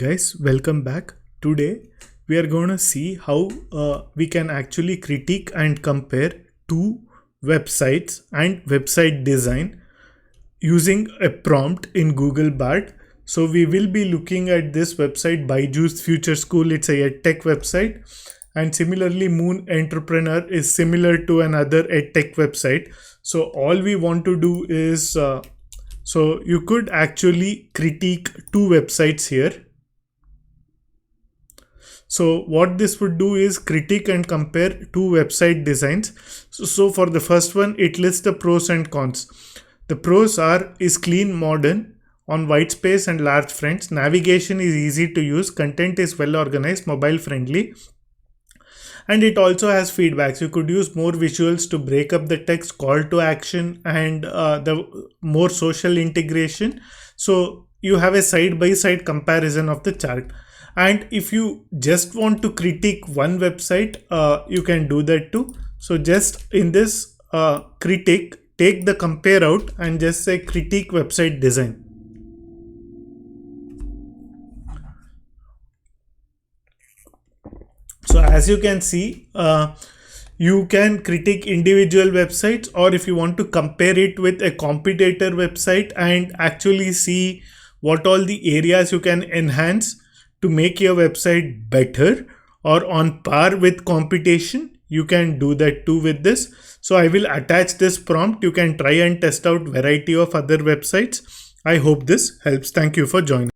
Guys, welcome back. Today we are going to see how we can actually critique and compare two websites and website design using a prompt in Google Bard. So we will be looking at this website, Byju's Future School. It's a tech website, and similarly Moon Entrepreneur is similar to another edtech website. So all we want to do is so you could actually critique two websites here. So what this would do is critique and compare two website designs. So for the first one, it lists the pros and cons. The pros is clean, modern, on white space and large fronts. Navigation is easy to use. Content is well organized, mobile friendly. And it also has feedbacks. You could use more visuals to break up the text, call to action, and the more social integration. So you have a side-by-side comparison of the chart. And if you just want to critique one website, you can do that too. So just in this critique, take the compare out and just say critique website design. So as you can see, you can critique individual websites, or if you want to compare it with a competitor website and actually see what all the areas you can enhance to make your website better or on par with competition, you can do that too with this. So I will attach this prompt. You can try and test out variety of other websites. I hope this helps. Thank you for joining.